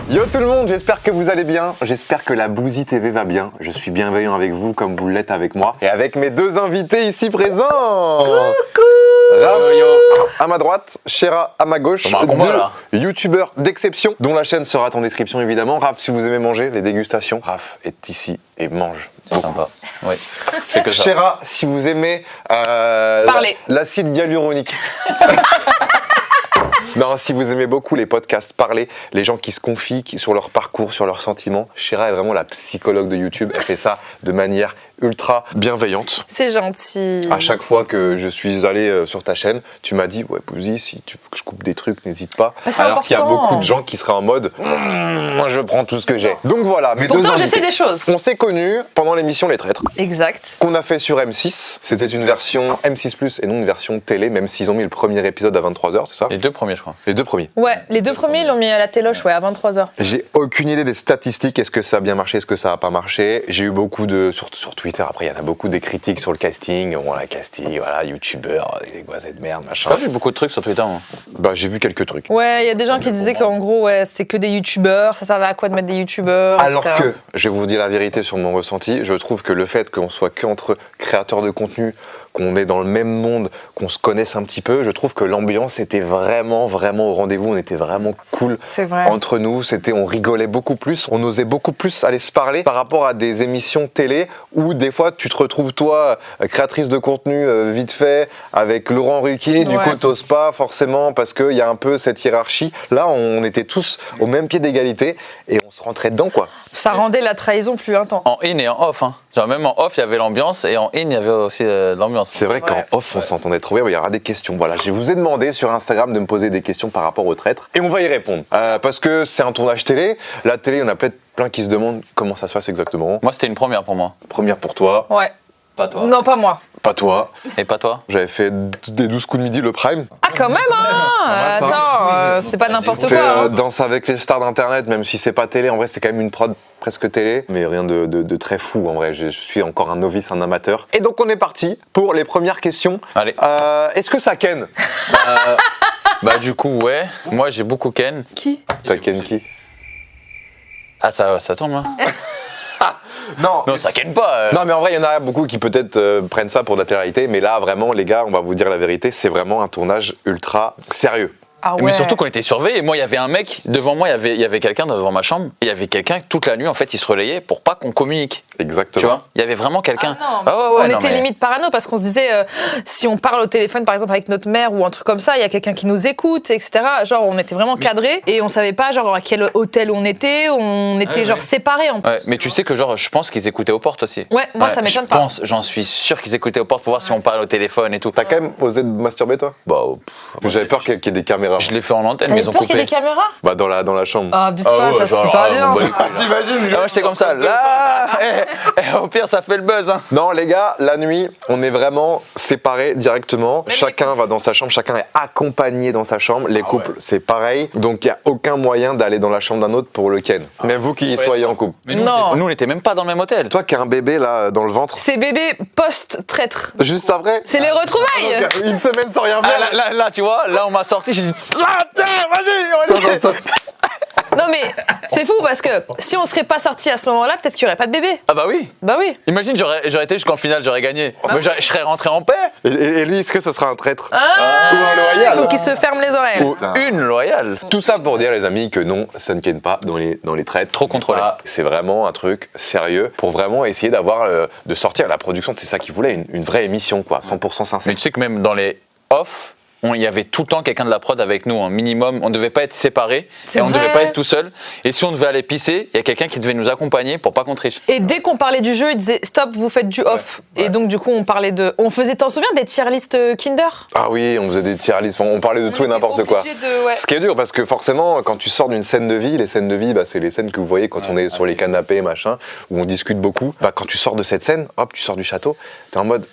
Yo tout le monde, j'espère que vous allez bien, j'espère que la Bouzy TV va bien. Je suis bienveillant avec vous comme vous l'êtes avec moi et avec mes deux invités ici présents. Coucou. Raph à ma droite, Chéra à ma gauche, deux youtubeurs d'exception dont la chaîne sera en description évidemment. Raph, si vous aimez manger, les dégustations, Raph est ici et mange. C'est sympa, oui. C'est que ça. Chéra, si vous aimez l'acide hyaluronique. Non, si vous aimez beaucoup les podcasts, parler, les gens qui se confient sur leur parcours, sur leurs sentiments, Chéra est vraiment la psychologue de YouTube. Elle fait ça de manière ultra bienveillante. C'est gentil. À chaque fois que je suis allé sur ta chaîne, tu m'as dit, ouais, Bouzy, si tu veux que je coupe des trucs, n'hésite pas. Alors qu'il y a beaucoup de gens qui seraient en mode, moi je prends tout ce que j'ai. Donc voilà, mes Pourtant, deux invités. je sais des choses. On s'est connus pendant l'émission Les Traîtres. Exact. Qu'on a fait sur M6. C'était une version M6+, et non une version télé, même s'ils ont mis le premier épisode à 23h, c'est ça? Les deux premiers, je crois. Les deux premiers. Ouais, les deux premiers, ils l'ont mis à la téloche, à 23h. J'ai aucune idée des statistiques. Est-ce que ça a bien marché? Est-ce que ça a pas marché? J'ai eu beaucoup de... Sur Twitter, après, il y en a beaucoup des critiques sur le casting. Voilà, casting, voilà, youtubeur, des goisets de merde, machin. J'ai pas vu beaucoup de trucs sur Twitter, moi. Bah, j'ai vu quelques trucs. Ouais, il y a des gens qui disaient qu'en gros, ouais, c'est que des youtubeurs, ça servait à quoi de mettre des youtubeurs, Alors etc. que, je vais vous dire la vérité sur mon ressenti, je trouve que le fait qu'on soit qu'entre créateurs de contenu, qu'on est dans le même monde, qu'on se connaisse un petit peu, je trouve que l'ambiance était vraiment au rendez-vous, on était vraiment cool C'est vrai. entre nous, on rigolait beaucoup plus, on osait beaucoup plus aller se parler par rapport à des émissions télé où des fois tu te retrouves toi, créatrice de contenu vite fait, avec Laurent Ruquier, du coup t'oses pas forcément parce qu'il y a un peu cette hiérarchie. Là on était tous au même pied d'égalité et on se rentrait dedans quoi. Ça rendait la trahison plus intense. En in et en off, hein. Genre même en off, il y avait l'ambiance et en in, il y avait aussi l'ambiance. C'est vrai qu'en off, on s'entendait trop bien. Il y aura des questions. Voilà, je vous ai demandé sur Instagram de me poser des questions par rapport aux traîtres et on va y répondre. Parce que c'est un tournage télé. La télé, il y en a peut-être plein qui se demandent comment ça se passe exactement. Moi, c'était une première pour moi. Première pour toi. Ouais. Pas toi. Non, pas moi. Pas toi. Et pas toi? J'avais fait des 12 coups de midi le prime. Ah, quand même, hein. Attends, c'est pas n'importe J'ai fait quoi. Hein. Danse avec les stars d'internet, même si c'est pas télé. En vrai, c'est quand même une prod presque télé, mais rien de très fou en vrai. Je suis encore un novice, un amateur. Et donc, on est parti pour les premières questions. Allez. Est-ce que ça ken? Bah du coup, ouais. Moi, j'ai beaucoup ken. Qui? T'as ken qui? Ah, ça tombe, hein. Non, ça ken pas. Non mais en vrai il y en a beaucoup qui peut-être prennent ça pour de la télé-réalité, mais là vraiment les gars on va vous dire la vérité, c'est vraiment un tournage ultra sérieux. Ah ouais. Mais surtout qu'on était surveillés. Moi, il y avait un mec devant moi, il y avait quelqu'un devant ma chambre. Et il y avait quelqu'un toute la nuit, en fait, il se relayait pour pas qu'on communique. Exactement. Tu vois, il y avait vraiment quelqu'un. On était limite parano parce qu'on se disait si on parle au téléphone par exemple avec notre mère ou un truc comme ça, il y a quelqu'un qui nous écoute, etc. Genre on était vraiment cadrés et on savait pas genre à quel hôtel on était genre séparés en plus. Ouais, mais tu sais que genre je pense qu'ils écoutaient aux portes aussi. Ouais, moi ça m'étonne pas. J'en suis sûr qu'ils écoutaient aux portes pour voir si on parlait au téléphone et tout. T'as quand même osé de masturber toi? Bah j'avais peur qu'il y ait des caméras. Je l'ai fait en antenne, mais T'avais ils ont peur qu'il y coupé. ait des caméras? Bah dans la chambre. Ah, abuse pas, ça se fait pas bien. T'imagines? Moi j'étais comme ça, là, au pire ça fait le buzz. Hein. Non les gars, la nuit, on est vraiment séparés directement. Chacun va dans sa chambre, chacun est accompagné dans sa chambre. Les couples, c'est pareil. Donc il n'y a aucun moyen d'aller dans la chambre d'un autre pour le ken. Même vous qui soyez en couple. Mais Non. nous on était même pas dans le même hôtel. Toi qui as un bébé là dans le ventre, C'est bébé post-traître. juste après. C'est les retrouvailles. Donc, une semaine sans rien faire. Là, tu vois, là on m'a sorti, j'ai dit là, tiens, vas-y. Non mais c'est fou parce que si on serait pas sortis à ce moment-là, peut-être qu'il y aurait pas de bébé. Ah bah oui. Bah oui. Imagine, j'aurais été jusqu'en finale, j'aurais gagné. Mais je serais rentré en paix. Et lui, est-ce que ce sera un traître? Ah, Ou un loyal? il faut qu'il se ferme les oreilles. Ou une loyale. Tout ça pour dire les amis que non, ça ne ken pas dans les traîtres. Trop contrôlé. C'est vraiment un truc sérieux pour vraiment essayer d'avoir de sortir la production. C'est ça qu'ils voulaient, une vraie émission quoi, 100% sincère. Mais tu sais que même dans les off, il y avait tout le temps quelqu'un de la prod avec nous, un minimum. On ne devait pas être séparés C'est et on ne vrai. devait pas être tout seul. Et si on devait aller pisser, il y a quelqu'un qui devait nous accompagner pour pas qu'on triche. Et dès qu'on parlait du jeu, il disait stop, vous faites du off. Et donc du coup, on parlait de, on faisait, t'en souviens des tier list Kinder? Ah oui, on faisait des tier lists, on parlait de tout et n'importe quoi. Ce qui est dur parce que forcément, quand tu sors d'une scène de vie, les scènes de vie, bah, c'est les scènes que vous voyez quand on est sur les canapés, machin, où on discute beaucoup. Bah, quand tu sors de cette scène, hop, tu sors du château, t'es en mode.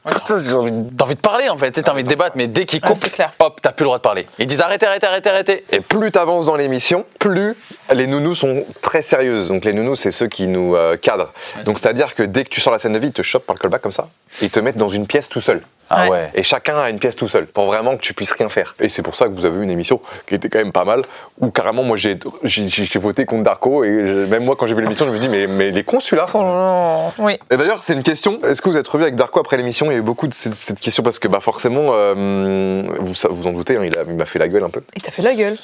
Putain, j'ai envie de- T'as envie de parler en fait, t'as envie de débattre, mais dès qu'ils coupent, c'est clair. hop, t'as plus le droit de parler. Ils disent arrêtez. Et plus t'avances dans l'émission, plus les nounous sont très sérieuses. Donc les nounous, c'est ceux qui nous cadrent. Donc c'est-à-dire que dès que tu sors la scène de vie, ils te chopent par le callback comme ça, et ils te mettent dans une pièce tout seul. Ah Ouais. ouais. Et chacun a une pièce tout seul, pour vraiment que tu puisses rien faire. Et c'est pour ça que vous avez eu une émission qui était quand même pas mal, où carrément moi j'ai voté contre Darko, et même moi quand j'ai vu l'émission, je me dis mais il est con celui-là. Oh là là. Oui. Et d'ailleurs, c'est une question. Est-ce que vous êtes revu avec Darko après l'émission? Il y a eu beaucoup de cette question parce que forcément, vous en doutez, hein, il m'a fait la gueule un peu. Il t'a fait la gueule.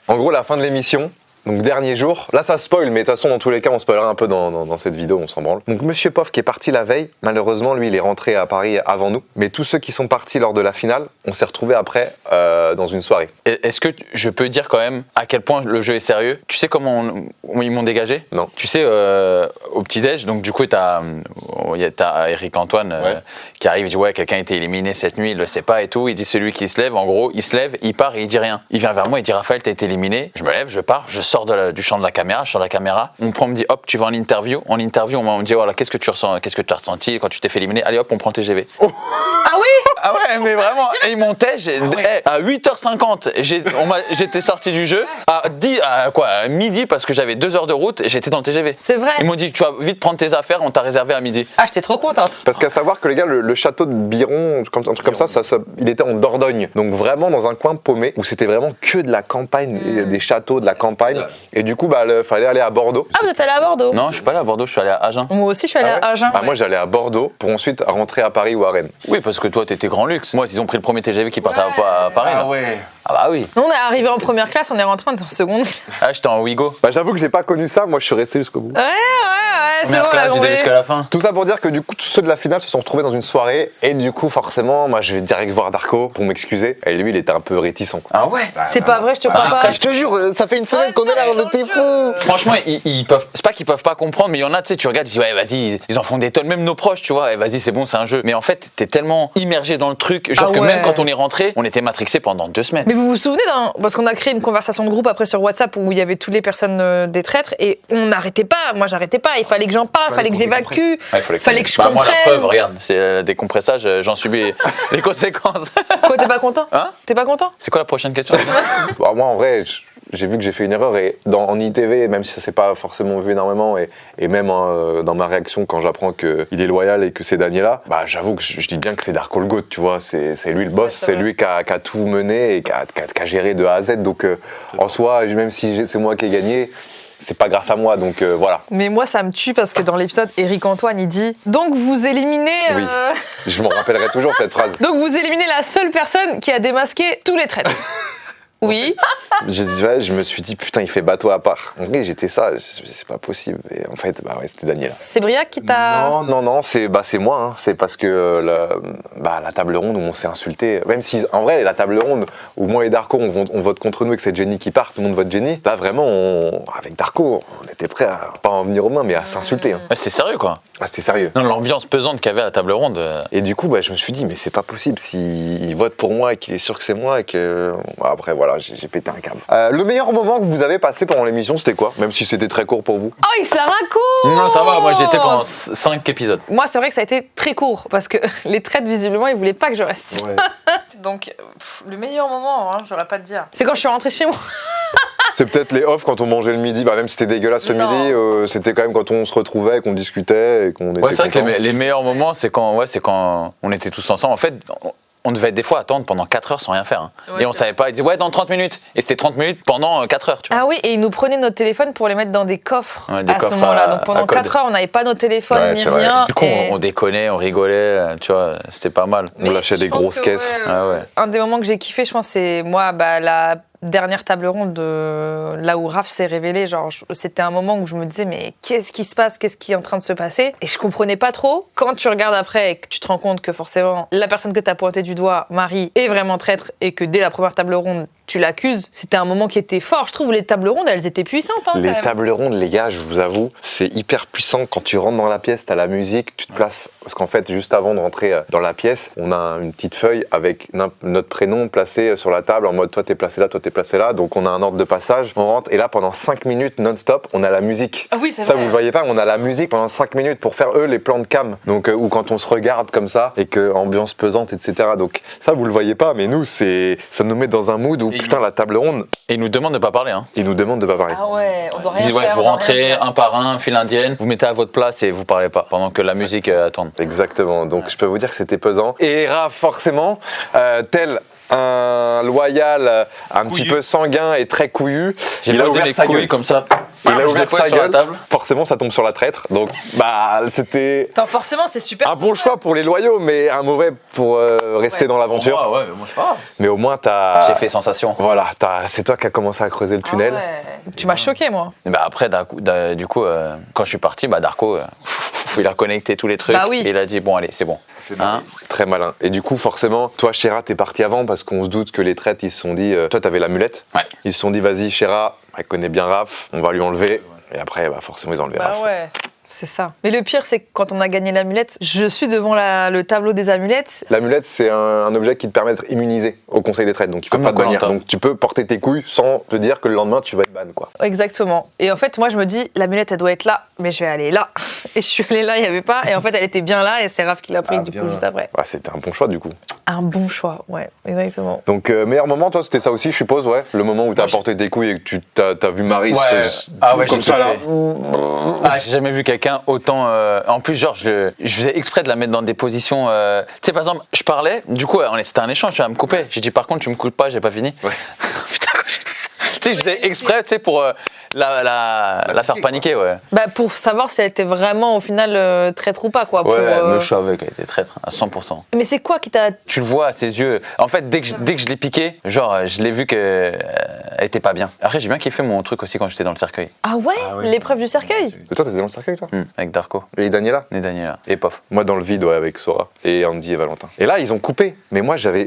En gros, la fin de l'émission. Donc dernier jour, là ça spoil, mais de toute façon dans tous les cas on spoilera un peu dans cette vidéo, on s'en branle. Donc Monsieur Poff qui est parti la veille, malheureusement lui il est rentré à Paris avant nous, mais tous ceux qui sont partis lors de la finale, on s'est retrouvés après dans une soirée. Est-ce que je peux dire quand même à quel point le jeu est sérieux? Tu sais comment ils m'ont dégagé? Non. Tu sais, au petit-déj, donc du coup, t'as Eric Antoine Ouais. qui arrive, il dit ouais, quelqu'un a été éliminé cette nuit, il le sait pas et tout. Il dit celui qui se lève, en gros, il se lève, il part et il dit rien. Il vient vers moi, il dit Raphaël, t'as été éliminé. Je me lève, je pars, je sors du champ de la caméra, je sors de la caméra. On me prend, on me dit hop, tu vas en interview. En interview, on me dit voilà, qu'est-ce que tu ressens, qu'est-ce que tu as ressenti quand tu t'es fait éliminer? Allez hop, on prend le TGV. Ah oui. Ah ouais, mais vraiment, et ils montaient, à 8h50, j'étais sorti du jeu, à midi, parce que j'avais 2 heures de route, et j'étais dans le TGV. C'est vrai. Ils m'ont dit, tu vas vite prendre tes affaires, on t'a réservé à midi. Ah, j'étais trop contente. Parce qu'à savoir que les gars, le château de Biron, comme un truc comme ça, il était en Dordogne. Donc vraiment dans un coin paumé où c'était vraiment que de la campagne, des châteaux, de la campagne. Et du coup, fallait aller à Bordeaux. Ah, vous êtes allé à Bordeaux? Non, je suis pas allé à Bordeaux, je suis allé à Agen. Moi aussi, je suis allée Ah ouais à Agen. Moi j'allais à Bordeaux pour ensuite rentrer à Paris ou à Rennes. Oui, parce que toi, t'étais grand luxe. Moi, ils ont pris le premier TGV qui partait à Paris. Là. ouais. Ah bah oui. Nous, on est arrivé en première classe, on est rentré en seconde. Ah, j'étais en Ouigo. J'avoue que j'ai pas connu ça, moi je suis resté jusqu'au bout. Ouais, c'est Première bon, classe, la j'étais jusqu'à la fin. Tout ça pour dire que du coup, tous ceux de la finale se sont retrouvés dans une soirée et du coup, forcément, moi je vais direct voir Darko pour m'excuser. Et lui, il était un peu réticent. Ah ouais. C'est pas vrai, je te crois pas. Je te jure, ça fait une semaine qu'on est là, on était fous. Franchement, ils peuvent. C'est pas qu'ils peuvent pas comprendre, mais il y en a, tu sais, tu regardes, tu dis ouais, vas-y, ils en font des tonnes, même nos proches, tu vois. Et vas-y, c'est bon, c'est un jeu. Mais en fait, t'es tellement immergé dans le truc, genre Ah que ouais. même quand on est rentré, on était matrixés pendant 2 semaines. Mais vous vous souvenez, parce qu'on a créé une conversation de groupe après sur WhatsApp où il y avait toutes les personnes des traîtres et on n'arrêtait pas. Moi, j'arrêtais pas. Il fallait que j'en parle, fallait que j'évacue, fallait que je comprenne. Moi, la preuve, regarde, c'est le décompressage, j'en subis les conséquences. Quoi, t'es pas content? Hein? T'es pas content? C'est quoi la prochaine question? Moi, en vrai, j'ai vu que j'ai fait une erreur et en ITV, même si ça s'est pas forcément vu énormément et même dans ma réaction quand j'apprends qu'il est loyal et que c'est Daniela, j'avoue que je dis bien que c'est Darko le GOAT, tu vois, c'est lui le boss, Ouais, c'est c'est vrai. lui qui a tout mené et qui a géré de A à Z, donc en soi, même si c'est moi qui ai gagné, c'est pas grâce à moi, donc voilà. Mais moi, ça me tue parce que dans l'épisode, Eric Antoine, il dit donc vous éliminez. Oui. Je m'en rappellerai toujours cette phrase. Donc vous éliminez la seule personne qui a démasqué tous les traîtres. Oui. Je me suis dit, putain, il fait bateau à part. En vrai, j'étais ça, c'est pas possible. Et en fait, ouais, c'était Daniela. C'est Briac qui t'a. Non, c'est moi. Hein. C'est parce que la table ronde où on s'est insulté, même si, en vrai, la table ronde où moi et Darko, on vote contre nous et que c'est Jenny qui part, tout le monde vote Jenny. Là, vraiment, avec Darko, on était prêt à pas en venir aux mains, mais à s'insulter. Hein. Ouais, c'était sérieux, quoi. Ah, c'était sérieux. Non, l'ambiance pesante qu'il y avait à la table ronde. Et du coup, je me suis dit, mais c'est pas possible s'il vote pour moi et qu'il est sûr que c'est moi et que. Après, voilà, j'ai pété un câble. Le meilleur moment que vous avez passé pendant l'émission, c'était quoi? Même si c'était très court pour vous. Oh, il se la raconte. Non, ça va, moi j'étais pendant 5 épisodes. Moi, c'est vrai que ça a été très court parce que les traîtres, visiblement, ils voulaient pas que je reste. Ouais. Donc, le meilleur moment, j'aurais pas te dire. C'est quand je suis rentrée chez moi. C'est peut-être les off quand on mangeait le midi, même si c'était dégueulasse le Non. midi, c'était quand même quand on se retrouvait, qu'on discutait et qu'on était Ouais, c'est vrai que contents. les meilleurs moments, c'est quand on était tous ensemble. En fait, on devait des fois attendre pendant 4 heures sans rien faire. Hein. Ouais, et on c'est savait pas, ils disaient ouais, dans 30 minutes. Et c'était 30 minutes pendant 4 heures, tu vois. Ah oui, et ils nous prenaient notre téléphone pour les mettre dans des coffres Ouais, des à ce coffres moment-là. à Donc pendant code. 4 heures, on n'avait pas nos téléphones Ouais, ni c'est vrai. rien. Du coup, et- on déconnait, on rigolait, tu vois, c'était pas mal. On lâchait des je pense grosses que, caisses. Ah ouais. Un des moments que j'ai kiffé, je pense, c'est moi, la dernière table ronde là où Raph s'est révélé. Genre, c'était un moment où je me disais, mais qu'est-ce qui se passe? Qu'est-ce qui est en train de se passer? Et je comprenais pas trop. Quand tu regardes après et que tu te rends compte que forcément, la personne que tu as pointée du doigt, Marie, est vraiment traître et que dès la première table ronde, tu l'accuses. C'était un moment qui était fort. Je trouve les tables rondes, elles étaient puissantes. Hein, Les quand même. tables rondes, les gars, je vous avoue, c'est hyper puissant. Quand tu rentres dans la pièce, t'as la musique, tu te places. Parce qu'en fait, juste avant de rentrer dans la pièce, on a une petite feuille avec notre prénom placé sur la table en mode toi t'es placé là, toi t'es placé là. Donc on a un ordre de passage, on rentre et là pendant 5 minutes non-stop, on a la musique. Ah oui, c'est Ça, vrai. vous le voyez pas, on a la musique pendant 5 minutes pour faire eux les plans de cam. Donc, ou quand on se regarde comme ça et que ambiance pesante, etc. Donc ça, vous le voyez pas, mais nous, ça nous met dans un mood où Et putain, la table ronde, Et ils nous demandent de pas parler. Hein. ils nous demandent de pas parler. Ah ouais, on doit Ils rien disent, ouais, faire. vous on doit rentrez rien dire. un par un, file indienne, vous mettez à votre place et vous parlez pas pendant que la musique tourne. Exactement, donc je peux vous dire que c'était pesant. Et Raph, forcément, tel un loyal un petit peu sanguin et très couillu, J'ai il a posé ouvert mes sa couilles gueule. comme ça. Il a Je les ai ouvert posées sa sur la gueule, table. forcément ça tombe sur la traître. Donc c'était Attends, forcément, c'est super. un bon choix pour les loyaux, mais un mauvais pour rester dans l'aventure. Ouais, mais moi je sais pas. Mais au moins t'as... J'ai fait sensation. Voilà, c'est toi qui as commencé à creuser le tunnel. Ah ouais. Tu m'as choqué, moi. Et bah après, du coup, quand je suis parti, Darko, il a connecté tous les trucs. Bah oui. Et il a dit, bon, allez, c'est bon. Hein Très malin. Et du coup, forcément, toi, Chéra, t'es parti avant parce qu'on se doute que les traites, ils se sont dit... toi, t'avais l'amulette. Ouais. Ils se sont dit, vas-y, Chéra, elle connaît bien Raph, on va lui enlever. Et après, forcément, ils ont enlevé Bah Raph. ouais. C'est ça. Mais le pire, c'est que quand on a gagné l'amulette, je suis devant le tableau des amulettes. L'amulette, c'est un objet qui te permet d'être immunisé au conseil des traites. Donc, il peut Comme pas te dans bannir. Koh-Lanta. Donc, tu peux porter tes couilles sans te dire que le lendemain, tu vas être ban, quoi. Exactement. Et en fait, moi, je me dis, l'amulette, elle doit être là, mais je vais aller là. Et je suis allée là, il n'y avait pas. Et en fait, elle était bien là, et c'est Raph qui l'a pris, du coup, juste après. Ah, c'était un bon choix, du coup. Un bon choix, ouais, exactement. Donc, meilleur moment, toi, c'était ça aussi, je suppose, ouais. Le moment où t'as porté tes couilles et que tu t'as vu Marie comme j'ai ça, là. kiffé. Ah, j'ai jamais vu quelqu'un autant. En plus, genre, je faisais exprès de la mettre dans des positions. Tu sais, par exemple, je parlais, du coup, c'était un échange, tu vas me couper. J'ai dit, par contre, tu me coupes pas, j'ai pas fini. Ouais. Putain, quand j'ai dit ça. Tu sais, je faisais exprès, tu sais, pour la faire paniquer, ouais. Bah, pour savoir si elle était vraiment, au final, traître ou pas, quoi. Ouais, pour, mais je savais qu'elle était traître, à 100%. Mais c'est quoi qui t'a... Tu le vois à ses yeux. En fait, dès que je l'ai piqué, genre, je l'ai vu qu'elle était pas bien. Après, j'ai bien kiffé mon truc aussi quand j'étais dans le cercueil. Ah ouais, l'épreuve du cercueil. Et toi, t'étais dans le cercueil, toi Avec Darko, Et Daniela et Daniela, et Pof. Moi, dans le vide, ouais, avec Sora et Andy et Valentin. Et là, ils ont coupé. Mais moi, j'avais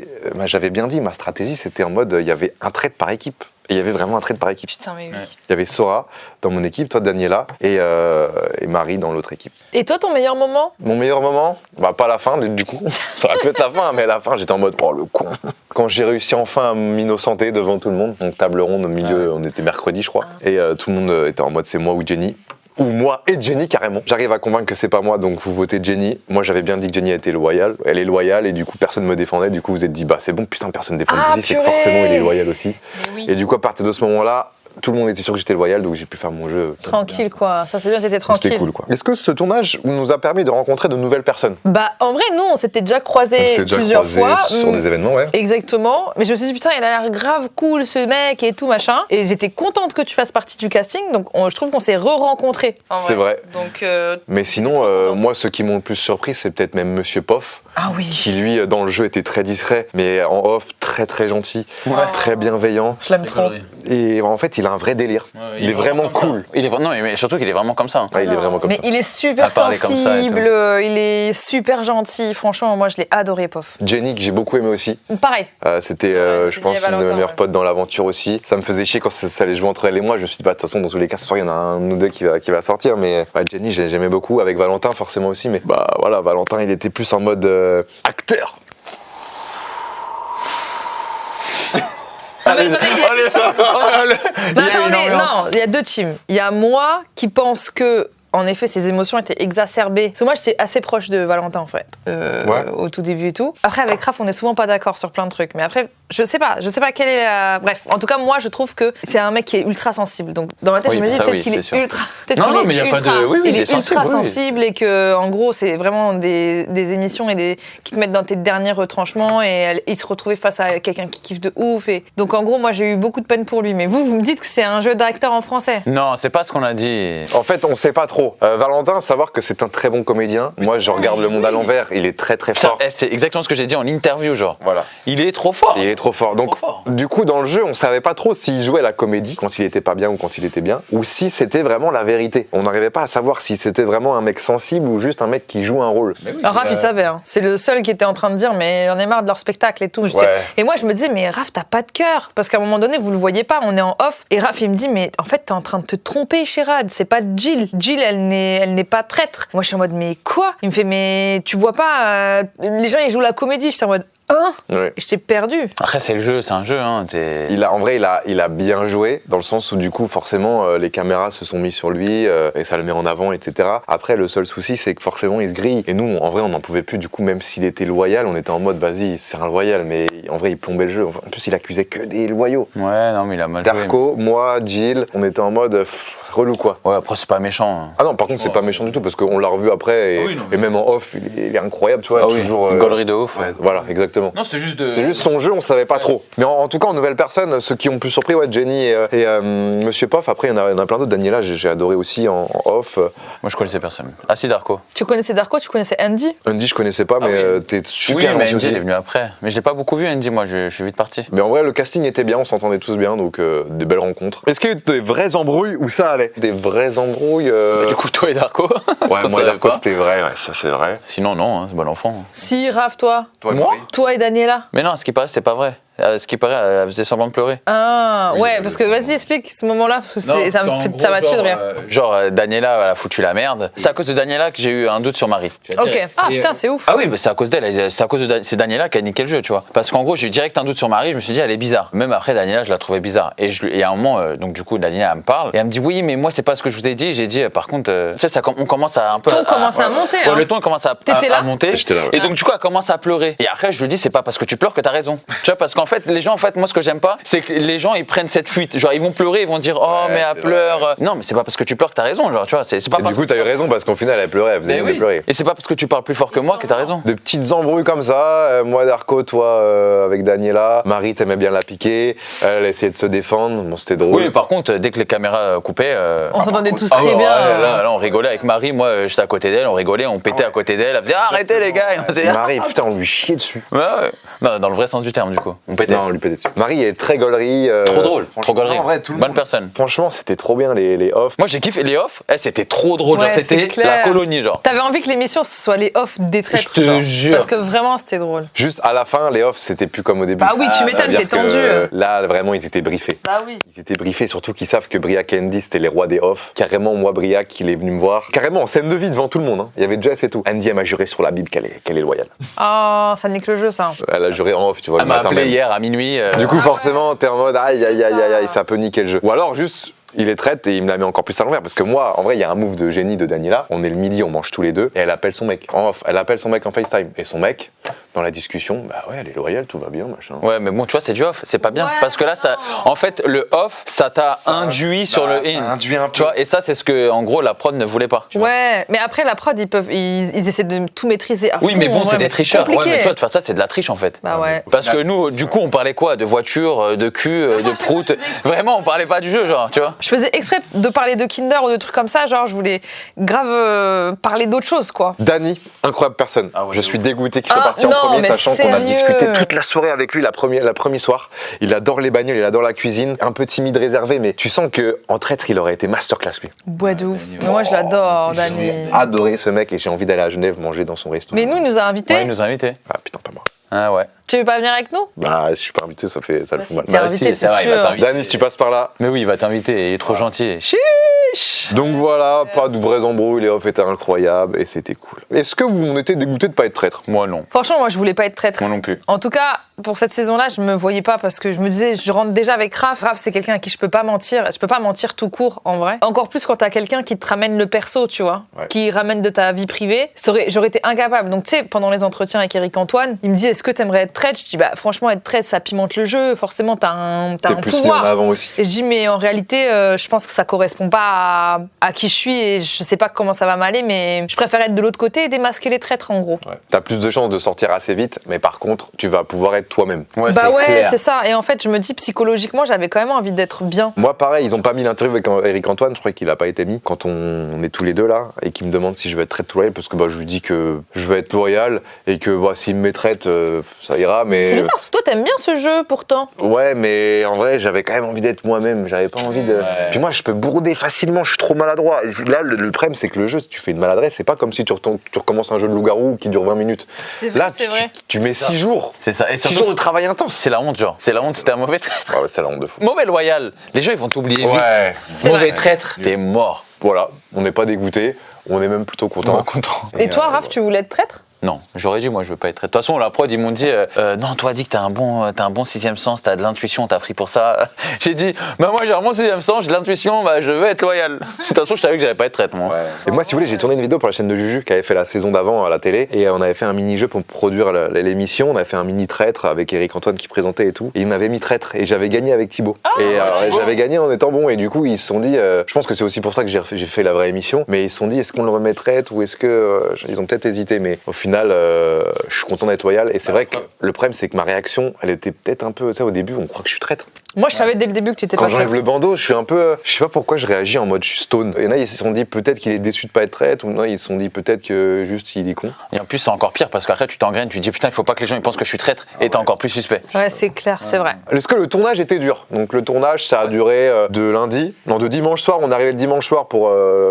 bien dit, ma stratégie, c'était en mode, il y avait un trade par équipe. Et il y avait vraiment un trade par équipe. Putain, mais oui. Ouais. Il y avait Sora dans mon équipe, toi, Daniela, et Marie dans l'autre équipe. Et toi, ton meilleur moment? Mon meilleur moment, pas la fin, du coup. Ça aurait pu être la fin, mais à la fin, j'étais en mode, oh, le con. Quand j'ai réussi enfin à m'innocenter devant tout le monde, donc table ronde au milieu, on était mercredi, je crois, et tout le monde était en mode, c'est moi ou Jenny. Ou moi et Jenny carrément. J'arrive à convaincre que c'est pas moi, donc vous votez Jenny. Moi j'avais bien dit que Jenny était loyale. Elle est loyale et du coup personne me défendait. Du coup vous êtes dit c'est bon, putain personne défend Bouzy, c'est que purée. forcément il est loyal aussi. Mais oui. Et du coup à partir de ce moment-là, tout le monde était sûr que j'étais loyal, donc j'ai pu faire mon jeu. Tranquille, quoi. Ça, c'est bien, t'étais tranquille. C'était cool quoi. Est-ce que ce tournage nous a permis de rencontrer de nouvelles personnes? Bah, en vrai, nous, on s'était déjà croisés plusieurs fois. sur des événements, ouais. Exactement. Mais je me suis dit, putain, il a l'air grave cool, ce mec et tout, machin. Et j'étais contente que tu fasses partie du casting. Donc, je trouve qu'on s'est re-rencontrés. C'est vrai. Donc, Mais sinon, moi, ceux qui m'ont le plus surpris, c'est peut-être même Monsieur Poff, ah oui. qui lui, dans le jeu, était très discret, mais en off, très très gentil, très bienveillant. Je l'aime trop. Et en fait, il a un vrai délire. Il est vraiment cool. Non, mais surtout qu'il est vraiment comme ça. Hein. Ah, il est vraiment comme Mais ça. il est super À parler comme ça et sensible, il est super gentil. Franchement, moi, je l'ai adoré, Pof. Jenny, que j'ai beaucoup aimé aussi. Pareil. C'était, je Jenny pense, et une de mes Valentin, meilleures ouais. potes dans l'aventure aussi. Ça me faisait chier quand ça allait jouer entre elle et moi. Je me suis dit, de toute façon, dans tous les cas, ce soir, il y en a un ou deux qui va sortir. Mais Jenny, j'aimais beaucoup. Avec Valentin, forcément aussi. Mais voilà, Valentin, il était plus en mode acteur. Allez, attendez, Il y a une attendez, ambiance. non, il y a deux teams. Il y a moi qui pense que, en effet, ses émotions étaient exacerbées. Parce que moi, j'étais assez proche de Valentin, en fait, au tout début et tout. Après, avec Raph, on est souvent pas d'accord sur plein de trucs. Mais après, je sais pas quelle est la... Bref, en tout cas, moi, je trouve que c'est un mec qui est ultra sensible. Donc, dans ma tête, Oui, je me dis ça, peut-être oui, qu'il c'est est sûr. ultra... Peut-être Non, qu'il non, est mais il y a pas ultra, de- oui, oui, il il est est sensible, ultra oui. sensible et que, en gros, c'est vraiment des émissions qui te mettent dans tes derniers retranchements et il se retrouvait face à quelqu'un qui kiffe de ouf. Et... Donc, en gros, moi, j'ai eu beaucoup de peine pour lui. Mais vous me dites que c'est un jeu d'acteur en français. Non, c'est pas ce qu'on a dit. En fait, on sait pas trop. Valentin, savoir que c'est un très bon comédien. Moi, je regarde Le Monde à l'envers. Il est très très fort. C'est exactement ce que j'ai dit en interview, genre. Voilà. Il est trop fort. Il est est trop fort. Donc, Trop fort. du coup, dans le jeu, on savait pas trop s'il jouait la comédie quand il était pas bien ou quand il était bien, ou si c'était vraiment la vérité. On n'arrivait pas à savoir si c'était vraiment un mec sensible ou juste un mec qui joue un rôle. Alors, Raph, il savait. Hein. C'est le seul qui était en train de dire, mais on est marre de leur spectacle et tout. Et moi, je me disais, mais Raph, t'as pas de cœur. Parce qu'à un moment donné, vous le voyez pas, on est en off. Et Raph, il me dit, mais en fait, t'es en train de te tromper, Chérad. C'est pas Jill. Jill, elle n'est pas traître. Moi, je suis en mode, mais quoi? Il me fait, mais tu vois pas, les gens, ils jouent la comédie. J'étais en mode, Ouais. J'étais perdu. Après, c'est le jeu, c'est un jeu. Hein, En vrai, il a bien joué, dans le sens où du coup, forcément, les caméras se sont mises sur lui et ça le met en avant, etc. Après, le seul souci, c'est que forcément, il se grille. Et nous, en vrai, on n'en pouvait plus. Du coup, même s'il était loyal, on était en mode, vas-y, c'est un loyal. Mais en vrai, il plombait le jeu. En plus, il accusait que des loyaux. Ouais, non, mais il a mal joué. Darko, moi, Jill, on était en mode relou, quoi. Ouais, après, c'est pas méchant. Hein. Ah non, par contre, c'est pas méchant du tout, parce qu'on l'a revu après, et, et même en off, il est incroyable, tu vois. Ah oui, toujours, une gaulerie de ouf. Ouais, voilà, exactement. Non, c'est juste C'est juste son jeu, on savait pas trop. Mais en tout cas, en nouvelle personne, ceux qui ont plus surpris, ouais, Jenny et Monsieur Poff. Après, il y en a plein d'autres. Daniela, j'ai adoré aussi en off. Moi, je connaissais personne. Ah si, Darko. Tu connaissais Darko, tu connaissais Andy? Andy, je connaissais pas, mais oui. t'es super Oui, gentil mais Andy, aussi. il est venu après. Mais je l'ai pas beaucoup vu, Andy, moi, je suis vite parti. Mais en vrai, le casting était bien, on s'entendait tous bien, donc des belles rencontres. Est-ce qu'il y a eu des vraies embrouilles où ça allait? Des vraies embrouilles Du coup, toi et Darko. Ouais, moi, Darko, c'était vrai, ouais, ça c'est vrai. Sinon, non, hein, c'est bon enfant. Si, Raph, toi. Toi, Moi Marie Toi et Daniela. Mais non, ce qui paraît, c'est pas vrai. Ce qui paraît, elle faisait semblant de pleurer. Ah, Oui, ouais, parce que vas-y, explique ce moment-là, parce que ça m'a tué de rire. Daniela, elle a foutu la merde. C'est à cause de Daniela que j'ai eu un doute sur Marie. Ok. Ah, putain, c'est ouf. Ah oui, bah c'est à cause d'elle. C'est Daniela qui a niqué le jeu, tu vois. Parce qu'en gros, j'ai eu direct un doute sur Marie. Je me suis dit, elle est bizarre. Même après, Daniela, je la trouvais bizarre. Et à un moment, donc du coup, Daniela, elle me parle et elle me dit, oui, mais moi, c'est pas ce que je vous ai dit. J'ai dit, par contre, tu sais, on commence à un peu. Le ton commence à monter. Ouais, hein. le ton commence à monter. J'étais là, ouais. Et donc, du coup, elle commence à pleurer. Et après, je lui dis, c'est pas parce que tu pleures que t'as raison. Tu vois, parce qu'en fait, les gens, moi, ce que j'aime pas, c'est que les gens, ils prennent cette fuite. Genre, ils vont pleurer, ils vont dire, oh, mais elle pleure. Non, mais c'est pas parce que tu pleures que t'as raison. Genre, tu vois, c'est pas Et parce du coup, t'as eu raison, parce qu'au final, elle pleurait, elle faisait Mais mine de oui. pleurer. Et c'est pas parce que tu parles plus fort que moi que t'as raison. De petites embrouilles comme ça, moi Darko, toi avec Daniela, Marie t'aimais bien la piquer, elle essayait de se défendre, bon c'était drôle. Oui, mais par contre, dès que les caméras coupaient. On s'entendait tous Ah très ouais, bien. là, on rigolait avec Marie. Moi, j'étais à côté d'elle, on rigolait, on pétait à côté d'elle. Elle faisait arrêtez les gars. On faisait, Marie, putain, on lui chiait dessus. ouais. Non, dans le vrai sens du terme, du coup. On pétait. Non, on lui pétait dessus. Marie est très gaulerie. Trop drôle, franchement, trop gaulerie. non, en vrai, tout le Bonne monde. personne. Franchement, c'était trop bien les offs. Moi, j'ai kiffé les off. C'était trop drôle. Ouais, genre, c'était c'est clair. la colonie, genre. T'avais envie que l'émission ce soit les off des traîtres. Je te genre. jure. Parce que vraiment, c'était drôle. Juste à la fin, les offs, c'était plus comme au début. Bah oui, tu m'étonnes, C'est-à-dire t'es tendu. que, là, vraiment, ils étaient briefés. Bah oui. Ils étaient briefés, surtout qu'ils savent que Briac et Andy, c'était les rois des offs. Carrément, moi, Briac, il est venu me voir. Carrément, en scène de vie devant tout le monde. Hein. Il y avait Jess et tout. Andy, elle m'a juré sur la Bible qu'elle est loyale. Oh, ça nique le jeu, ça. Elle a juré en off, tu vois. Elle le m'a matin appelé même. hier à minuit. Du coup, forcément, t'es en mode aïe, aïe, aïe, aïe, aïe, ça peut niquer le jeu. Ou alors, juste, il est traite et il me la met encore plus à l'envers. Parce que moi, en vrai, il y a un move de génie de Daniela. On est le midi, on mange tous les deux. Et elle appelle son mec en off. Elle appelle son mec en FaceTime. Et son mec, dans la discussion, bah ouais, elle est loyale, tout va bien, machin. Ouais, mais bon, tu vois, c'est du off, c'est pas bien. Ouais, Parce que là, ça, en fait, le off, ça t'a induit sur le in. Ça induit un peu. Tu vois, et ça, c'est ce que, en gros, la prod ne voulait pas. Ouais, mais après, la prod, ils essaient de tout maîtriser à Oui, fond, mais bon, ouais, c'est des tricheurs. Ouais, compliqué. mais tu vois, de faire ça, c'est de la triche, en fait. Bah ouais. Parce que nous, du coup, on parlait quoi? De voiture, de cul, de prout. Vraiment, on parlait pas du jeu, genre, tu vois. Je faisais exprès de parler de Kinder ou de trucs comme ça, genre je voulais grave parler d'autre chose, quoi. Dany, incroyable personne. Ah ouais, je de suis ouf. dégoûté qu'il soit Ah, parti en non, premier, mais sachant qu'on a sérieux. discuté toute la soirée avec lui, la première soir. Il adore les bagnoles, il adore la cuisine, un peu timide, réservé, mais tu sens que en traître, il aurait été masterclass lui. Ouais, de ouf. Mais moi, je l'adore, Dany. J'ai adoré ce mec et j'ai envie d'aller à Genève manger dans son resto. Mais nous, il nous a invités. Ouais, il nous a invités. Ah putain, pas moi. Ah ouais. Tu veux pas venir avec nous? Bah, si je suis pas invité, ça le fout mal. T'es invité, si, c'est c'est vrai, il va sûr. t'inviter. Dany, si tu passes par là. Mais oui, il va t'inviter, il est trop gentil. Chiche. Donc voilà, pas de vrais embrouilles, les offs étaient incroyables et c'était cool. Est-ce que vous en étiez dégoûté de pas être traître? Moi, non. Franchement, moi, je voulais pas être traître. Moi non plus. En tout cas, pour cette saison-là, je me voyais pas parce que je me disais, je rentre déjà avec Raph. Raph, c'est quelqu'un à qui je peux pas mentir. Je peux pas mentir tout court, en vrai. Encore plus quand t'as quelqu'un qui te ramène le perso, tu vois, Ouais. qui ramène de ta vie privée. J'aurais été incapable. Donc, tu sais, pendant les entretiens avec Eric Antoine, il me dit, est-ce que t'aimerais être traître? Je dis, bah, franchement, être traître, ça pimente le jeu. Forcément, t'as un T'es plus mis en pouvoir. avant aussi. Et je dis, mais en réalité, je pense que ça correspond pas à qui je suis et je sais pas comment ça va m'aller, mais je préfère être de l'autre côté et démasquer les traîtres en gros. Ouais. T'as plus de chances de sortir assez vite, mais par contre, tu vas pouvoir être toi-même. Ouais, Bah ouais, clair. c'est ça. Et en fait, je me dis psychologiquement, j'avais quand même envie d'être bien. Moi, pareil, ils ont pas mis l'interview avec Eric Antoine, je crois qu'il a pas été mis quand on est tous les deux là et qu'il me demande si je veux être traite loyal parce que je lui dis que je veux être loyal et que s'il me traite, ça ira. Mais C'est bizarre parce que toi, t'aimes bien ce jeu pourtant. ouais, mais en vrai, j'avais quand même envie d'être moi-même. J'avais pas envie de. Ouais. Puis moi, je peux bourder facilement. Je suis trop maladroit. Et là, le problème, c'est que le jeu, si tu fais une maladresse, c'est pas comme si tu recommences un jeu de loup-garou qui dure 20 minutes. C'est vrai, Là, c'est vrai. tu mets 6 jours. C'est ça. Et 6 surtout, jours de travail intense. c'est la honte, genre. C'est la honte, c'était un mauvais traître. Ah ouais, c'est la honte de fou. Mauvais loyal. Les gens, ils vont t'oublier Ouais. vite. C'est Mauvais vrai. traître, t'es mort. Voilà, on n'est pas dégoûté. On est même plutôt content. Content. Et toi, Raph, tu voulais être traître? Non, j'aurais dit, moi, je veux pas être traître. De toute façon, la prod, ils m'ont dit, non, toi, dis que t'as un bon sixième sens, t'as de l'intuition, t'as pris pour ça. J'ai dit, bah, moi, j'ai un bon sixième sens, j'ai de l'intuition, bah, je veux être loyal. De toute façon, je savais que j'allais pas être traître, moi. Ouais. Et moi, si vous voulez, j'ai tourné une vidéo pour la chaîne de Juju qui avait fait la saison d'avant à la télé. Et on avait fait un mini-jeu pour produire l'émission. On avait fait un mini-traître avec Eric Antoine qui présentait et tout. Et il m'avait mis traître. Et j'avais gagné avec Thibaut. J'avais gagné en étant bon. Et du coup, ils se sont dit, je pense que c'est aussi pour ça que j'ai fait la vraie émission. Mais ils se sont dit, est-ce qu'on le remet traître ou est-ce que. Ils ont peut-être hésité. Mais au final, je suis content d'être loyal. Et c'est vrai que le problème, c'est que ma réaction, elle était peut-être un peu. Tu sais, au début, on croit que je suis traître. Moi, je savais dès le début que tu étais Quand pas j'enlève traître. le bandeau, je suis un peu. Je sais pas pourquoi je réagis en mode je suis stone. Il y en a, ils se sont dit peut-être qu'il est déçu de pas être traître, ou non, ils se sont dit peut-être que juste il est con. Et en plus, c'est encore pire parce qu'après, tu t'engraines, tu te dis, putain, il faut pas que les gens ils pensent que je suis traître et t'es encore plus suspect. Ouais, c'est clair, c'est vrai. Est-ce que le tournage était dur? Donc le tournage, ça a duré de dimanche soir. On est arrivé le dimanche soir pour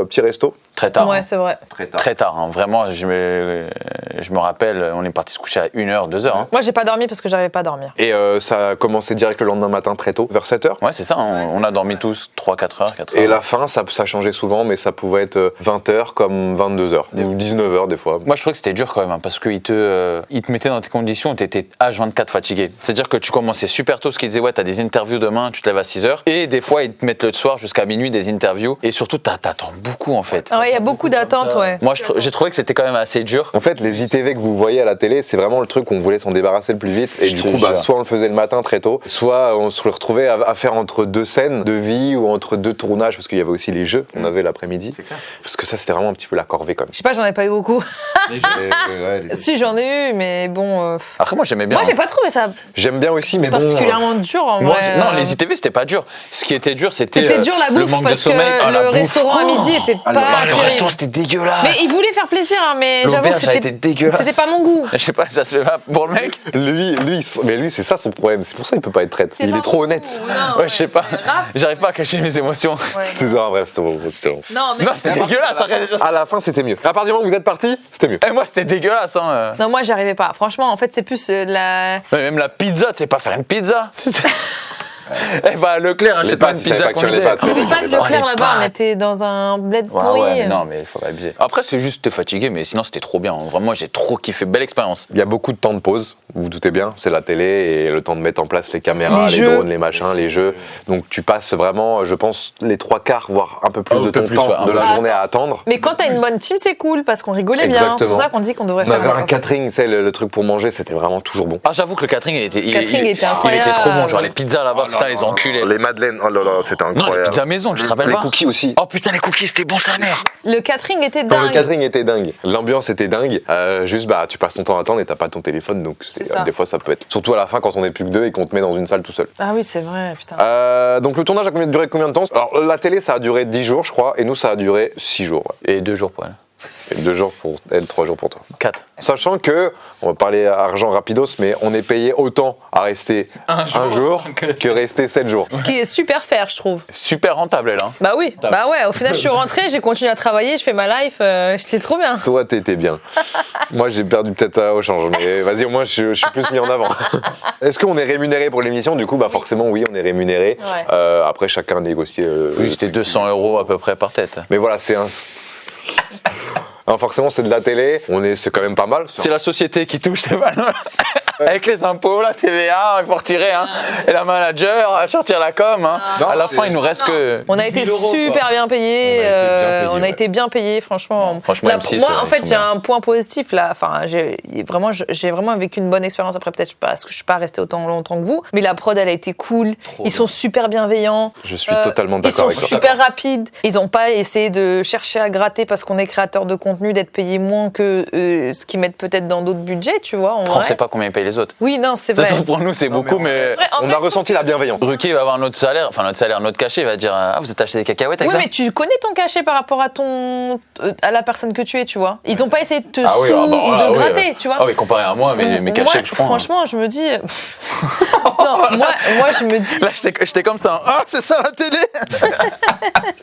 Petit Resto. Très tard. Ouais, hein. c'est vrai. Très tard. Hein. Vraiment, je me rappelle, on est parti se coucher à 1h, 2h. Hein. Moi, j'ai pas dormi parce que j'arrivais pas à dormir. Et ça a commencé direct le lendemain matin très tôt, vers 7h. Ouais, c'est ça. On a dormi tous 3-4 heures, 4 heures. Et la fin, ça changeait souvent, mais ça pouvait être 20h comme 22h, ou 19h des fois. Moi, je trouvais que c'était dur quand même, hein, parce qu'ils te mettaient dans tes conditions où tu étais H24 fatigué. C'est-à-dire que tu commençais super tôt, ce qu'ils disaient, ouais, t'as des interviews demain, tu te lèves à 6h. Et des fois, ils te mettent le soir jusqu'à minuit des interviews. Et surtout, t'attends beaucoup, en fait. Ah ouais, il y a beaucoup d'attentes, ouais. Moi, j'ai trouvé que c'était quand même assez dur. En fait, les ITV que vous voyez à la télé, c'est vraiment le truc qu'on voulait s'en débarrasser le plus vite. Et Je du te coup, jure. soit on le faisait le matin très tôt, soit on se retrouvait à faire entre deux scènes de vie ou entre deux tournages, parce qu'il y avait aussi les jeux qu'on avait l'après-midi. Parce que ça, c'était vraiment un petit peu la corvée quand même. Je sais pas, j'en ai pas eu beaucoup. Si, j'en ai eu, mais bon. Après, moi, j'aimais bien. Moi, j'ai hein. pas trouvé ça J'aime bien aussi, mais bon. particulièrement dur en Moi, vrai. non, les ITV, c'était pas dur. Ce qui était dur, c'était. C'était dur la le bouffe manque de parce que sommeil. Ah, la le bouffe. restaurant à midi était pas Le terrible. restaurant, c'était dégueulasse. Mais il voulait faire plaisir, hein, mais j'avoue que L'auberge a été dégueulasse. c'était pas mon goût. Je sais pas, ça se fait pas pour le mec. Lui, c'est ça son problème. C'est pour ça qu'il peut pas être traître. Il est trop honnête. Ouais, je sais pas. J'arrive pas à cacher mes émotions. C'est non, bref, c'était bon. Non, mais Non, c'était dégueulasse. Arrête. À la fin, c'était mieux. À partir du moment où vous êtes parti, c'était mieux. Et moi, c'était dégueulasse. Hein. non, moi j'y arrivais pas. Franchement, en fait, c'est plus la. Ouais, même la pizza, tu sais pas faire une pizza. Eh bah, Leclerc, achète pas une pâtes, il savait pizza pas cuire les congelée. pâtes. Il n'y avait pas de les Leclerc les là-bas, on pâtes. était dans un bled Ouais, pourri. ouais, mais non, mais il faut pas abuser. Après, c'est juste t'es fatigué, mais sinon, c'était trop bien. Vraiment, moi, j'ai trop kiffé. Belle expérience. Il y a beaucoup de temps de pause, vous vous doutez bien, c'est la télé et le temps de mettre en place les caméras, Les les jeux. drones, les machins, les jeux. Donc tu passes vraiment, je pense, les 3/4, voire un peu plus Un de peu ton plus, temps ouais, de la ouais. journée à attendre. Mais quand t'as une bonne team, c'est cool parce qu'on rigolait bien. C'est Exactement. pour ça qu'on dit qu'on devrait On faire. avait un catering, tu sais, le truc pour manger, c'était vraiment toujours bon. Ah, j'avoue que le catering, il était, Le catering était incroyable. Il était trop bon. Genre, les pizzas là-bas, putain, les enculés. Les madeleines, oh là là, c'était Non, incroyable. les pizzas maison, tu te rappelles Les pas cookies aussi. Oh putain, les cookies, c'était bon, sa mère. Le catering était Quand le dingue. catering était dingue, l'ambiance était dingue, juste bah tu passes ton temps à attendre et t'as pas ton téléphone, donc C'est ça. des fois ça peut être. Surtout à la fin quand on est plus que deux et qu'on te met dans une salle tout seul. Ah oui, c'est vrai, putain. Donc le tournage a duré combien de temps? Alors la télé ça a duré 10 jours je crois, et nous ça a duré 6 jours. Ouais. Et 2 jours pour elle. Et 2 jours pour elle, 3 jours pour toi. 4. Sachant que, on va parler argent rapidos, mais on est payé autant à rester un jour que rester 7 jours. Ce qui est super fair, je trouve. Super rentable, elle. Hein. Bah oui, bah ouais, au final, je suis rentrée, j'ai continué à travailler, je fais ma life, c'était trop bien. Toi t'étais bien. Moi j'ai perdu peut-être au change, mais vas-y au moins je suis plus mis en avant. Est-ce qu'on est rémunéré pour l'émission? Du coup bah forcément oui on est rémunéré. Ouais. Après chacun négocie. Oui, c'était 200 € à peu près par tête. Mais voilà c'est un... Alors forcément c'est de la télé, c'est quand même pas mal. C'est la société qui touche, c'est pas. Avec les impôts, la TVA, il faut retirer, hein. Et la manager, à sortir la com, hein. Non, à la fin, il nous reste que. On a été 10 000 euros, super quoi. bien payés. On a été bien payés, Franchement. Franchement, Là, M6, moi, en ils fait, sont j'ai bien. un point positif là. Enfin, j'ai vraiment vécu une bonne expérience. Après, peut-être parce que je suis pas restée autant longtemps que vous, mais la prod, elle a été cool. Ils sont super bienveillants. Je suis totalement Ils d'accord sont avec toi. super rapides. Ils n'ont pas essayé de chercher à gratter parce qu'on est créateur de contenu, d'être payé moins que ce qu'ils mettent peut-être dans d'autres budgets, tu vois. On sait pas combien ils payent les autres. Oui, non, c'est De toute vrai. façon, pour nous, c'est beaucoup, mais. Vrai, en On vrai, a ressenti la bienveillance. Ruki va avoir notre salaire, notre cachet, il va dire ah, vous êtes acheté des cacahuètes avec Oui, ça mais tu connais ton cachet par rapport à la personne que tu es, tu vois. Ils n'ont pas essayé de te Ah oui, sous ah bah, ou voilà, de oui, gratter, tu vois. Ah oui, comparé à moi, mes cachets que je prends. Franchement, je me dis. Non, moi, je me dis. Là, j'étais comme ça. Ah, c'est ça la télé.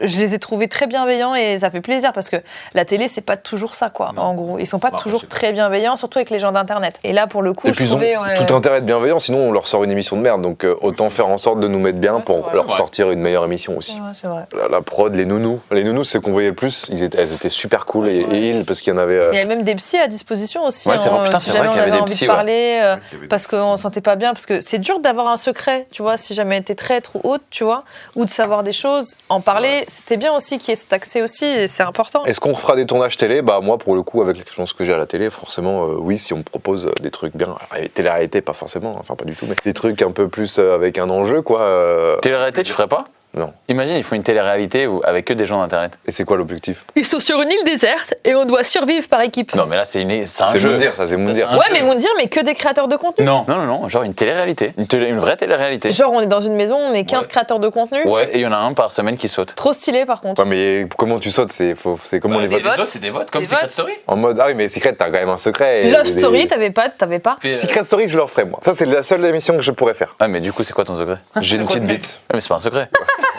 Je les ai trouvés très bienveillants et ça fait plaisir parce que la télé, c'est pas toujours ça, quoi. En gros, ils sont pas toujours très bienveillants, surtout avec les gens d'internet. Et là, pour le coup, Et puis je ils ont trouvais. tout intérêt de bienveillant, sinon on leur sort une émission de merde. Donc autant faire en sorte de nous mettre bien Ouais, pour c'est vrai. leur Ouais. sortir une meilleure émission aussi. Ouais, c'est vrai. La prod, les nounous. Les nounous, c'est qu'on voyait le plus. Elles étaient super cool et ils, parce qu'il y en avait. Il y avait même des psys à disposition aussi. Ouais, c'est vrai, putain, si c'est vrai jamais on qu'il y avait avait des envie psys, de ouais. parler, qu'il y avait des parce qu'on se sentait pas bien, parce que c'est dur d'avoir un secret, tu vois, si jamais t'es traître ou autre, tu vois, ou de savoir des choses, en parler, c'était bien aussi qu'il y ait cet accès aussi, et c'est important. Est-ce qu'on fera des tournages télé? Bah moi, pour le coup, avec l'expérience que j'ai à la télé, forcément, oui, si on me propose des trucs bien. Alors, télé-réalité, pas forcément, enfin pas du tout, mais des trucs un peu plus avec un enjeu, quoi. Télé-réalité, tu ferais pas? Non. Imagine, ils font une télé-réalité avec que des gens d'internet. Et c'est quoi l'objectif? Ils sont sur une île déserte et on doit survivre par équipe. Non, mais là, c'est un C'est jeu. Moundir, ça, c'est Moundir. c'est un Ouais, jeu. mais Moundir, mais que des créateurs de contenu. Non, genre une télé-réalité. Une vraie télé-réalité. Genre, on est dans une maison, on est 15 Ouais. créateurs de contenu. Ouais, et il y en a un par semaine qui saute. Trop stylé, par contre. Ouais, mais comment tu sautes? C'est comment les des votes? votes. C'est des votes, comme Des Secret votes. Story. En mode, ah oui, mais Secret, t'as quand même un secret. Love Story, t'avais pas. Secret Story, je le referai, moi. Ça, c'est la seule émission que je pourrais faire. Ah, mais du coup, c'est quoi ton secret? J'ai une petite bite. Ah, mais c'est pas un secret.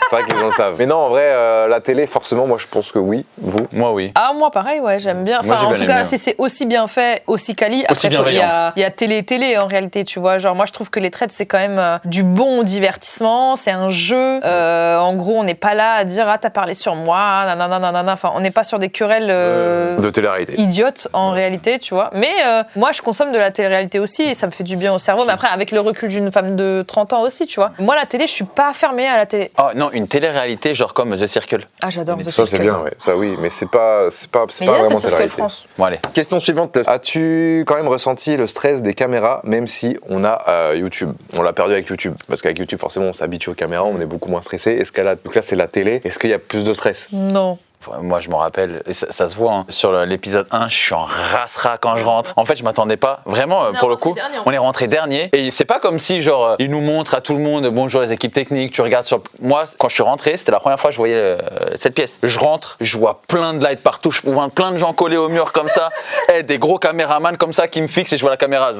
C'est vrai que les gens le savent. Mais non, en vrai, la télé, forcément, moi, je pense que oui. Vous? Moi, oui. Ah, moi, pareil, ouais, j'aime bien. Moi, Enfin, j'ai en bien tout aimé, cas, hein. si c'est aussi bien fait, aussi quali, Aussi après, il y bienveillant. a télé, en réalité, tu vois. Genre, moi, je trouve que les traites, c'est quand même du bon divertissement, c'est un jeu. En gros, on n'est pas là à dire, ah, t'as parlé sur moi, nanana. Enfin, on n'est pas sur des querelles De télé-réalité. idiotes, en réalité, tu vois. Mais moi, je consomme de la télé-réalité aussi et ça me fait du bien au cerveau. Mais après, avec le recul d'une femme de 30 ans aussi, tu vois. Moi, la télé, je suis pas fermée à la télé. Ah, non, une télé-réalité, genre comme The Circle. Ah, j'adore The Ça, c'est Circle. bien, ouais. Ça, oui, mais c'est pas Mais il y a vraiment The Circle télé-réalité. France. Bon, allez. Question suivante. As-tu quand même ressenti le stress des caméras, même si on a YouTube? On l'a perdu avec YouTube. Parce qu'avec YouTube, forcément, on s'habitue aux caméras, on est beaucoup moins stressé. Est-ce qu'à donc là, c'est la télé. Est-ce qu'il y a plus de stress? Non. Moi, je me rappelle, et ça se voit, hein. Sur l'épisode 1, je suis en rasera quand je rentre. En fait, je m'attendais pas. Vraiment, est pour le rentré coup, dernier, en on est rentré dernier. Et c'est pas comme si, genre, ils nous montrent à tout le monde, bonjour les équipes techniques, tu regardes sur. Moi, quand je suis rentré, c'était la première fois que je voyais cette pièce. Je rentre, je vois plein de lights partout, je vois plein de gens collés au mur comme ça, et des gros caméramans comme ça qui me fixent et je vois la caméra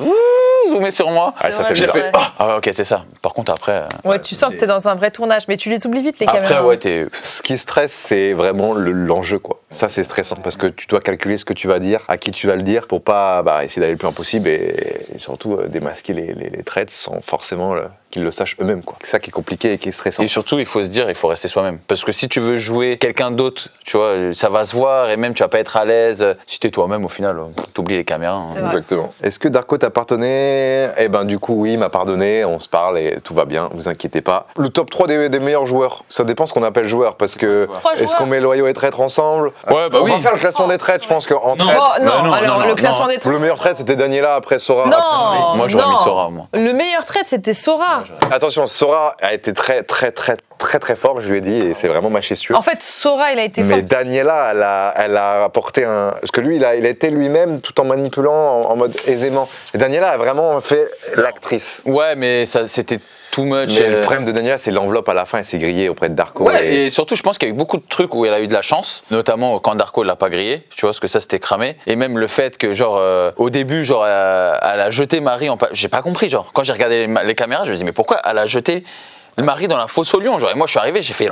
zoomer sur moi. Ah, ça vrai, fait j'ai bizarre. fait- Ah ouais, ok, c'est ça. Par contre, après. Ouais, tu sens que t'es dans un vrai tournage, mais tu les oublies vite, les Après, caméras. ouais, t'es. Ce qui stresse, c'est vraiment l'enjeu, quoi. Ça, c'est stressant parce que tu dois calculer ce que tu vas dire, à qui tu vas le dire, pour pas essayer d'aller le plus loin possible et surtout démasquer les traites sans forcément qu'ils le sachent eux-mêmes, quoi. C'est ça qui est compliqué et qui est stressant. Et surtout, il faut se dire, il faut rester soi-même. Parce que si tu veux jouer quelqu'un d'autre, tu vois, ça va se voir et même tu vas pas être à l'aise. Si t'es toi-même, au final, t'oublies les caméras. hein. C'est vrai. Exactement. Est-ce que Darko t'a pardonné? Eh ben du coup oui, il m'a pardonné, on se parle et tout va bien, vous inquiétez pas. Le top 3 des meilleurs joueurs, ça dépend ce qu'on appelle joueur parce que Trois est-ce joueurs. qu'on met loyaux et traîtres ensemble? Ouais, bah on oui. va faire le classement des traites, je pense qu'en Non. traite, Oh, non, Bah non, alors non, le non, classement non. des traites. le meilleur trait c'était Daniela après Sora. Non, Moi, j'aurais non. mis Sora, moi. Le meilleur trait, c'était Sora. Attention, Sora a été très fort, je lui ai dit, et c'est vraiment ma chessure. En fait, Sora, il a été Mais fort. Daniela, elle a apporté un... Parce que lui, il a été lui-même tout en manipulant en mode aisément. Et Daniela a vraiment fait l'actrice. Ouais, mais ça, c'était too much. Mais le problème de Daniela, c'est l'enveloppe à la fin, elle s'est grillée auprès de Darko. Ouais, et surtout, je pense qu'il y a eu beaucoup de trucs où elle a eu de la chance, notamment quand Darko l'a pas grillé, tu vois, parce que ça c'était cramé. Et même le fait que, genre, au début, genre, elle a jeté Marie en. J'ai pas compris, genre, quand j'ai regardé les caméras, je me dis, mais pourquoi elle a jeté Marie dans la fosse au lion? Genre, et moi, je suis arrivé, j'ai fait.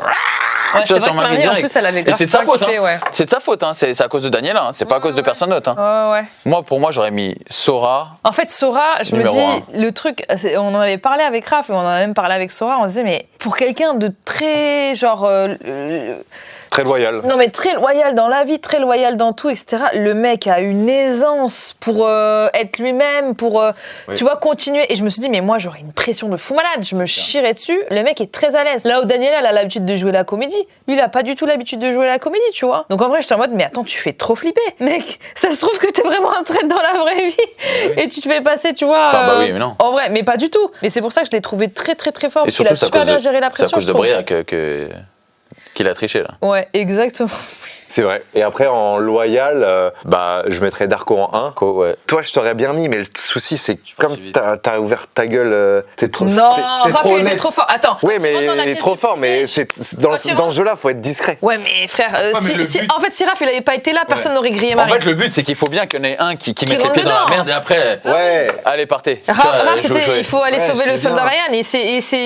Ouais, Tu c'est vois, vrai sur que ma vie Marie, en direct. plus, elle avait Et grave c'est de sa pas faute, kiffé, hein. ouais. C'est de sa faute, hein. C'est à cause de Daniela, hein. C'est pas à cause de personne d'autre, hein. Ouais. Moi, pour moi, j'aurais mis Sora. En fait, Sora, je me Numéro dis, le truc, on en avait parlé avec Raph et on en a même parlé avec Sora, on se disait, mais pour quelqu'un de très, genre, Très loyal. Non mais très loyal dans la vie, très loyal dans tout, etc. Le mec a une aisance pour être lui-même, pour tu vois, continuer. Et je me suis dit, mais moi j'aurais une pression de fou malade, je me chierais dessus. Le mec est très à l'aise. Là où Daniela, elle a l'habitude de jouer la comédie, lui il a pas du tout l'habitude de jouer la comédie, tu vois. Donc en vrai j'étais en mode, mais attends, tu fais trop flipper. Mec, ça se trouve que t'es vraiment un traître dans la vraie vie. Et tu te fais passer, tu vois. Enfin, bah oui, mais non. En vrai, mais pas du tout. Mais c'est pour ça que je l'ai trouvé très très très fort. Et Parce qu'il surtout, a c'est à super cause bien de- géré la C'est à pression. cause je de trouve. Briac qu'il a triché, là. Ouais, exactement. C'est vrai. Et après, en loyal, je mettrais Darko en 1. Ouais. Toi, je t'aurais bien mis, mais le souci, c'est que comme plus vite. t'as ouvert ta gueule, t'es trop. Non, t'es Raph, trop il était honnête. trop fort. Attends. Oui, quand tu rentres dans la mais il est pièce trop du fort, mais petit-déj, dans Quand tu ce rentres- jeu-là, faut être discret. Ouais, mais frère, mais le but- en fait, si Raph il avait pas été là, personne n'aurait grillé En Marie. fait, le but, c'est qu'il faut bien qu'il y en ait un qui mette les rentre pieds dans la dedans. merde et après, Ouais. allez, partez. Raph, Ça, c'était, il faut aller Ouais, sauver le c'est soldat bien. Ryan.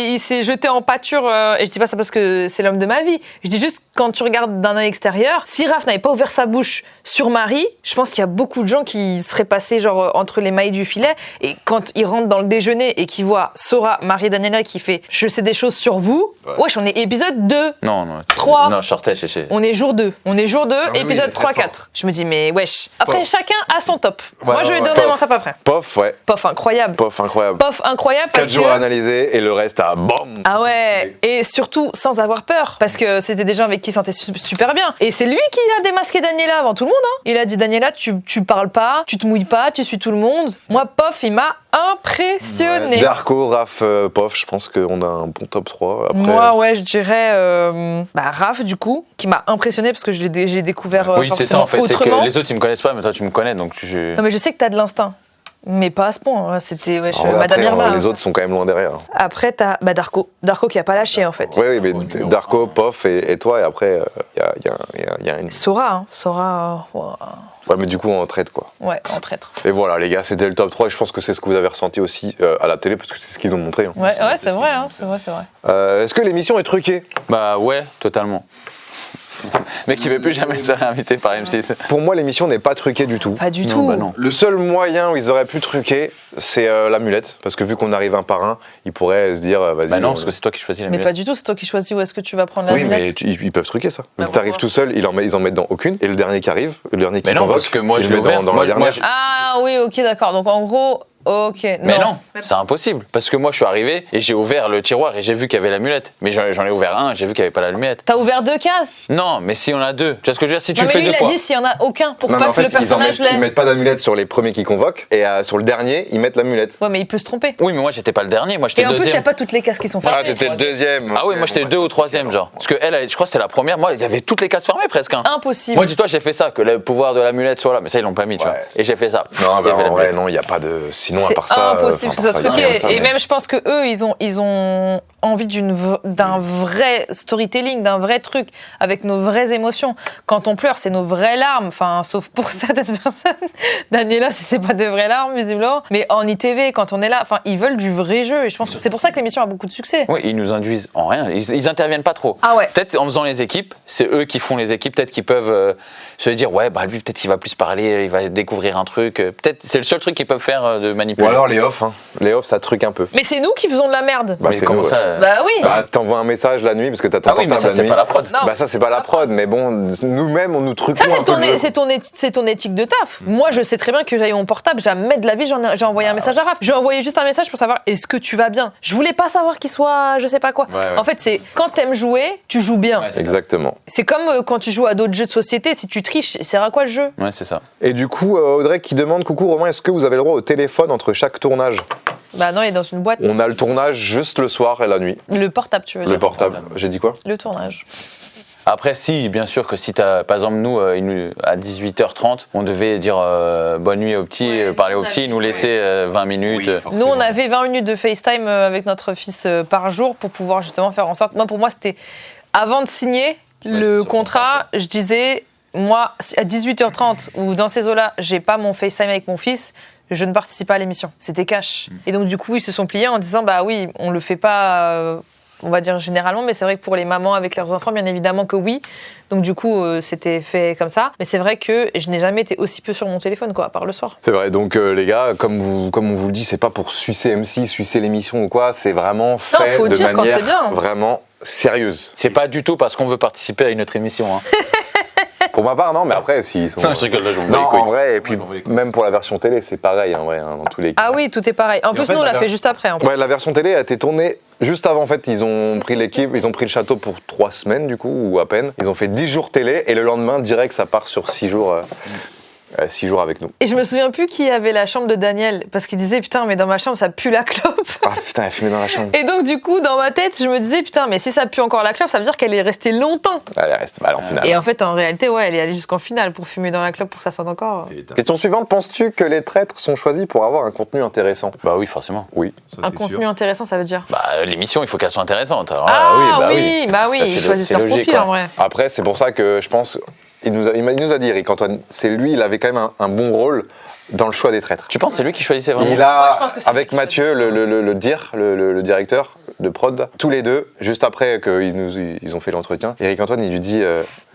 Il s'est jeté en pâture. Et je dis pas ça parce que c'est l'homme de ma vie. Je dis juste, quand tu regardes d'un œil extérieur, si Raph n'avait pas ouvert sa bouche sur Marie, je pense qu'il y a beaucoup de gens qui seraient passés genre entre les mailles du filet. Et quand ils rentrent dans le déjeuner et qu'ils voient Sora, Marie Daniela qui fait « Je sais des choses sur vous », wesh, on est épisode 2. Non. 3. Non, je sortais chez. On est jour 2. On est jour 2, oui, épisode il est très 3-4. Je me dis, mais wesh. Après, chacun a son top. Moi, je vais ouais, donner pof. mon top après. Pof, ouais. Pof incroyable. Pof, incroyable. Pof incroyable 4 parce jours à que... analyser et le reste à BAM. Ah ouais, et surtout sans avoir peur, parce que c'était des gens avec qui il sentait super bien. Et c'est lui qui a démasqué Daniela avant tout le monde. Hein. Il a dit, Daniela, tu parles pas, tu te mouilles pas, tu suis tout le monde. Moi, Pof, il m'a impressionné. Darko, Raph, Pof, je pense qu'on a un bon top 3. Après, Moi, ouais, je dirais Raph, du coup, qui m'a impressionné parce que j'ai découvert Oui, c'est ça, forcément en fait. C'est que autrement. les autres, ils me connaissent pas, mais toi, tu me connais, donc Non, mais je sais que t'as de l'instinct. Mais pas à ce point. Là, c'était wesh, en vrai, Madame après, Irma. les autres sont quand même loin derrière. Après, t'as Darko. Darko qui a pas lâché, en fait. Oui, mais Darko, Pof et toi, et après, il y a une. Sora, hein. Sora, Ouais, mais du coup, on traite quoi. ouais, en traître. Et voilà, les gars, c'était le top 3 et je pense que c'est ce que vous avez ressenti aussi à la télé parce que c'est ce qu'ils ont montré. Hein. Ouais, c'est vrai, hein. C'est vrai. Est-ce que l'émission est truquée ? Bah ouais, totalement. Mec, il veut plus jamais se faire inviter par M6. Pour moi, l'émission n'est pas truquée du tout. Pas du Non, tout. bah non. Le seul moyen où ils auraient pu truquer, c'est l'amulette. Parce que vu qu'on arrive un par un, ils pourraient se dire, vas-y. Bah non, parce que c'est toi qui choisis la Mais mulette. pas du tout, c'est toi qui choisis où est-ce que tu vas prendre la Oui, mais lunette. ils peuvent truquer ça. Bah, Donc t'arrives pourquoi tout seul, ils en mettent dans aucune. Et le dernier qui arrive, le dernier qui Mais non, convoque, parce que moi, ils je le l'ai mettent ouvert. dans Moi, la dernière. Ah oui, ok, d'accord. Donc en gros, ok. Mais non, c'est impossible. Parce que moi, je suis arrivé et j'ai ouvert le tiroir et j'ai vu qu'il y avait l'amulette. Mais j'en ai ouvert un, j'ai vu qu'il n'y avait pas l'allumette. T'as ouvert 2 cases. Non, mais si on a deux. Tu vois ce que je veux dire? Si tu Non, le mais fais lui, deux il a fois. dit s'il y en a aucun pour Non, mais pas en que le fait, personnage ils l'ait. mettent pas d'amulette sur les premiers qui convoquent et sur le dernier, ils mettent l'amulette. Ouais, mais il peut se tromper. Oui, mais moi, j'étais pas le dernier. Moi, j'étais Et le en plus, il n'y a deuxième. pas toutes les cases qui sont Ah, fermées. t'étais le deuxième. Ah oui, moi, j'étais le 2 ou 3e, genre. Parce que elle, je crois que c'était la première. Moi, il y avait toutes les cases fermées presque. Hein. Impossible. Moi, dis-toi, j'ai fait ça, que le pouvoir de l'amulette soit là. Mais ça, ils l'ont pas mis, tu vois. Ouais. Et j'ai fait ça. Non, Il y avait en vrai, l'amulette. non, il n'y a pas de. Sinon, à C'est part ça. impossible que ce soit il y a truqué. rien de ça, Et mais- même, je pense que eux, ils ont envie d'un vrai storytelling, d'un vrai truc, avec nos vraies émotions. Quand on pleure, c'est nos vraies larmes. Enfin, sauf pour certaines personnes. Daniela, c'était pas de vraies larmes, visiblement. Mais en ITV, quand on est là, enfin, ils veulent du vrai jeu. Et je pense que c'est pour ça que l'émission a beaucoup de succès. Oui, ils nous induisent en rien. Ils interviennent pas trop. Ah ouais. Peut-être en faisant les équipes, c'est eux qui font les équipes. Peut-être qu'ils peuvent se dire, ouais, bah lui, peut-être il va plus parler, il va découvrir un truc. Peut-être c'est le seul truc qu'ils peuvent faire de manipuler. Ou alors les off, hein. Les off, ça truque un peu. Mais c'est nous qui faisons de la merde. Bah, mais c'est comment nous, ça ouais. Bah oui. Bah, t'envoies un message la nuit parce que t'as ton Ah oui, mais portable ça, la c'est nuit. pas la prod. Non. Bah ça c'est pas la prod, mais bon, nous-mêmes on nous truque Ça, un c'est peu ton, le jeu. c'est ton éthique de taf. Moi, je sais très bien que j'avais mon portable, jamais de la vie, j'ai envoyé un message à Raph. J'ai envoyé juste un message pour savoir est-ce que tu vas bien. Je voulais pas savoir qu'il soit je sais pas quoi. Ouais. En fait, c'est quand t'aimes jouer, tu joues bien. Ouais. Exactement. C'est comme quand tu joues à d'autres jeux de société, si tu triches, c'est à quoi le jeu? Ouais, c'est ça. Et du coup, Audrey qui demande, coucou Romain, est-ce que vous avez le droit au téléphone entre chaque tournage? Bah non, il est dans une boîte. On a le tournage juste le soir et la nuit. Le portable, tu veux Le dire. portable. J'ai dit quoi? Le tournage. Après, si, bien sûr que si t'as, par exemple, nous, à 18h30, on devait dire bonne nuit au petit, Ouais, parler nous, au on petit, avait- nous laisser 20 minutes. Nous, on avait 20 minutes de FaceTime avec notre fils par jour pour pouvoir justement faire en sorte. Moi, pour moi, c'était avant de signer c'était le sur contrat, je disais, moi, si à 18h30 ou dans ces eaux-là, j'ai pas mon FaceTime avec mon fils, je ne participe pas à l'émission. C'était cash. Et donc, du coup, ils se sont pliés en disant, bah oui, on le fait pas. On va dire généralement, mais c'est vrai que pour les mamans avec leurs enfants, bien évidemment que oui. Donc du coup, c'était fait comme ça. Mais c'est vrai que je n'ai jamais été aussi peu sur mon téléphone, quoi, à part le soir. C'est vrai, donc les gars, comme on vous le dit, c'est pas pour sucer M6, sucer l'émission ou quoi, c'est vraiment fait faut de dire quand manière c'est bien. vraiment sérieuse. C'est pas du tout parce qu'on veut participer à une autre émission. Hein. Pour ma part, non, mais après, s'ils sont. Non, je rigole, là, je m'en bats Non, les couilles. en vrai, et puis je m'en bats les couilles. même pour la version télé, c'est pareil, en vrai, dans tous les cas. Ah oui, tout est pareil. En Et plus, en fait, nous, on l'a la- fait juste après. En plus. Ouais, la version télé a été tournée juste avant. En fait, ils ont pris l'équipe, ils ont pris le château pour 3 semaines, du coup, ou à peine. Ils ont fait 10 jours télé, et le lendemain, direct, ça part sur 6 jours. 6 jours avec nous. Et je me souviens plus qui avait la chambre de Daniel, parce qu'il disait putain, mais dans ma chambre ça pue la clope. Ah putain, elle fumait dans la chambre. Et donc du coup, dans ma tête, je me disais putain, mais si ça pue encore la clope, ça veut dire qu'elle est restée longtemps. Elle reste mal en finale. Et en fait, en réalité, ouais, elle est allée jusqu'en finale pour fumer dans la clope pour que ça sente encore. Question suivante, penses-tu que les traîtres sont choisis pour avoir un contenu intéressant? Bah oui, forcément. Oui. Ça, Un c'est contenu sûr. intéressant, ça veut dire. Bah, l'émission, il faut qu'elle soit intéressante. Alors, Ah oui, bah oui, Ça, ils c'est choisissent c'est leur logique, profil quoi. en vrai. Après, c'est pour ça que je pense. Il nous a dit, Eric Antoine, c'est lui, il avait quand même un bon rôle dans le choix des traîtres. Tu penses que c'est lui qui choisissait vraiment Il Moi, a, je pense que c'est avec lui qui Mathieu, le directeur de prod, tous les deux, juste après qu'ils ont fait l'entretien, Eric Antoine, il lui dit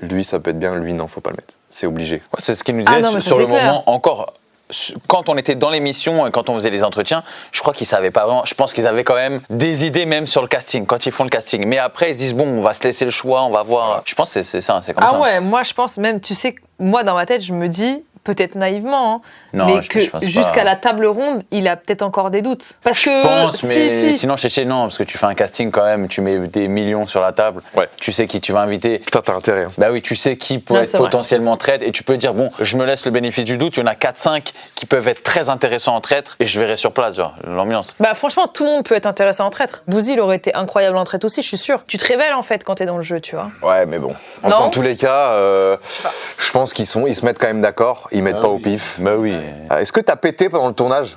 lui, ça peut être bien, lui, non, faut pas le mettre. C'est obligé. Ouais, c'est ce qu'il nous Ah disait non, mais ça, sur le c'est clair. moment encore. Quand on était dans l'émission et quand on faisait les entretiens, je crois qu'ils savaient pas vraiment. Je pense qu'ils avaient quand même des idées même sur le casting, quand ils font le casting. Mais après, ils se disent bon, on va se laisser le choix, on va voir. Je pense que c'est ça, c'est comme Ah ça. ouais, moi je pense même, tu sais, moi dans ma tête, je me dis, peut-être naïvement, hein, Non, mais je que pense pas. jusqu'à la table ronde, il a peut-être encore des doutes. Parce que Je pense, mais si. sinon, chez non, parce que tu fais un casting quand même, tu mets des millions sur la table, Ouais. tu sais qui tu vas inviter. Putain, t'as intérêt. Hein. Bah oui, tu sais qui peut Non, être c'est vrai. potentiellement traître et tu peux dire, bon, je me laisse le bénéfice du doute, il y en a 4-5 qui peuvent être très intéressants en traître et je verrai sur place, genre, l'ambiance. Bah franchement, tout le monde peut être intéressant en traître. Bouzy, il aurait été incroyable en traître aussi, je suis sûre. Tu te révèles en fait quand t'es dans le jeu, tu vois. Ouais, mais bon. Non. Dans tous les cas, je pense qu'ils se mettent quand même d'accord. Ils mettent pas au pif. Bah oui, Est-ce que t'as pété pendant le tournage?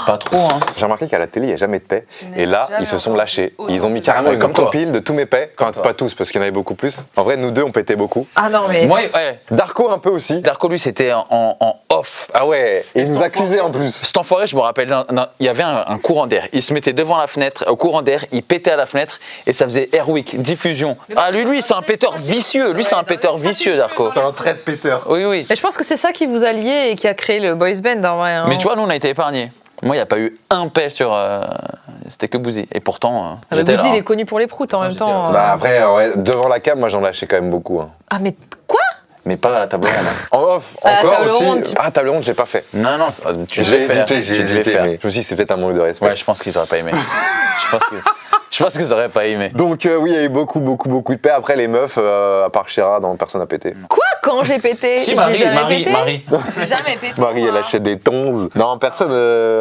pas trop, hein. J'ai remarqué qu'à la télé, il n'y a jamais de paix. n'ai Et là, jamais ils se sont entendu lâchés. autant Ils ont mis de carrément Ouais, une comme toi. compile de tous mes paix. Enfin, toi. pas tous, parce qu'il y en avait beaucoup plus. En vrai, nous deux, on pétait beaucoup. Ah non, mais. Moi, ouais, Darko, un peu aussi. Darko, lui, c'était en off. Ah ouais, et il nous accusait en plus. Cet enfoiré, je me rappelle, il y avait un courant d'air. Il se mettait devant la fenêtre, au courant d'air, il pétait à la fenêtre et ça faisait Airwick, diffusion. Ah, lui, c'est un péteur vicieux. Lui, c'est un péteur vicieux, Darko. C'est un trait de péteur. Oui, oui. Mais je pense que c'est ça qui vous a lié et qui a créé le boys band en vrai. hein. Mais tu vois, nous, on a été épargnés. Moi, il n'y a pas eu un paix sur. C'était que Bouzy. Et pourtant, Ah bah, j'étais Bouzy, là. il est connu pour les proutes en même j'étais temps. là. Bah après, ouais, devant la cam, moi j'en lâchais quand même beaucoup. Hein. Ah mais quoi? Mais pas à la table ronde. En off, À la encore table aussi. ronde, tu- Ah, table ronde, j'ai pas fait. Non, non, tu J'ai devais faire. hésité, j'ai Tu devais hésité, faire. mais je me suis dit c'est peut-être un manque de respect. Ouais, je pense qu'ils auraient pas aimé. Je pense qu'ils auraient pas aimé. Donc oui, il y a eu beaucoup de paix. Après, les meufs, à part Chéra, non, personne n'a pété. Quoi? Quand j'ai pété? Si, J'ai Marie, jamais Marie, pété. Marie. J'ai jamais pété. Marie, elle moi. achète des tongs. Non, personne,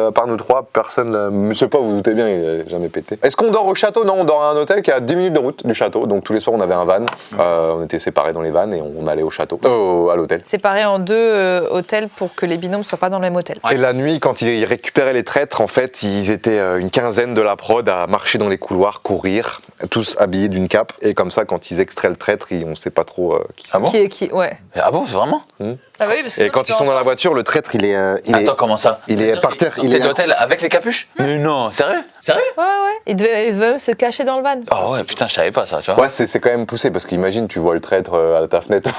à part nous trois, personne. Je sais pas, vous vous doutez bien, il a jamais pété. Est-ce qu'on dort au château? Non, on dort à un hôtel qui est à 10 minutes de route du château. Donc tous les soirs, on avait un van. On était séparés dans les vannes et on allait au château. À l'hôtel. Séparés en deux hôtels pour que les binômes soient pas dans le même hôtel. Ouais. Et la nuit, quand ils récupéraient les traîtres, en fait, ils étaient une quinzaine de la prod à marcher dans les couloirs, courir, tous habillés d'une cape. Et comme ça, quand ils extraient le traître, on sait pas trop qui Ah bon Ouais. Ah bon, c'est vraiment Ah bah oui, parce que Et sinon, quand tu ils sont peux dans la voiture, le traître, il est. Attends, comment ça il est par terre. Il T'es est. d'hôtel avec les capuches Mais non, sérieux Sérieux Ouais. Ils devaient se cacher dans le van. Ah ouais, putain, je savais pas ça, tu vois. Ouais, c'est quand même poussé parce qu'imagine, tu vois le traître à ta fenêtre.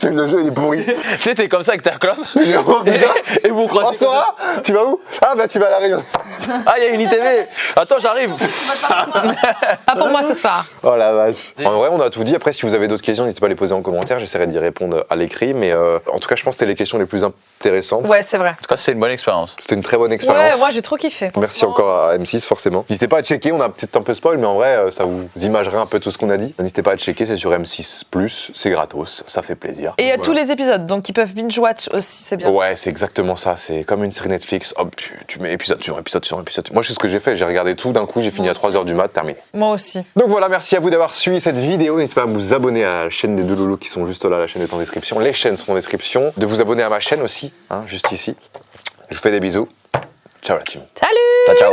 Le jeu, il est pourri. Tu sais, t'es comme ça avec ta clope. Oh, putain. Et vous croisez. Oh, Sora, tu vas où? Ah, bah, tu vas à la Réunion. Ah, il y a une ITV. Attends, j'arrive. Pas pour moi ce soir. Oh la vache. En vrai, on a tout dit. Après, si vous avez d'autres questions, n'hésitez pas à les poser en commentaire. J'essaierai d'y répondre à l'écrit. Mais en tout cas, je pense que c'était les questions les plus intéressantes. Ouais, c'est vrai. En tout cas, c'est une bonne expérience. C'était une très bonne Ouais, expérience. moi j'ai trop kiffé. Merci encore à M6, forcément. N'hésitez pas à checker. On a peut-être un peu spoil, mais en vrai, ça vous imagerait un peu tout ce qu'on a dit. N'hésitez pas à checker. C'est sur M6+. C'est gratos. Ça fait plaisir. Et il y a tous les épisodes, donc ils peuvent binge-watch aussi, c'est bien. Ouais, c'est exactement ça. C'est comme une série Netflix. Hop, tu mets épisode sur épisode sur épisode. Moi, c'est ce que j'ai fait. J'ai regardé tout d'un coup. J'ai fini à 3h du mat, terminé. Moi aussi. Donc voilà, merci à vous d'avoir suivi cette vidéo. N'hésitez pas à vous abonner à la chaîne des deux loulous qui sont juste là. La chaîne est en description. Les chaînes seront en description. De vous abonner à ma chaîne aussi, hein, juste ici. Je vous fais des bisous. Ciao la team. Salut! Ciao, ciao.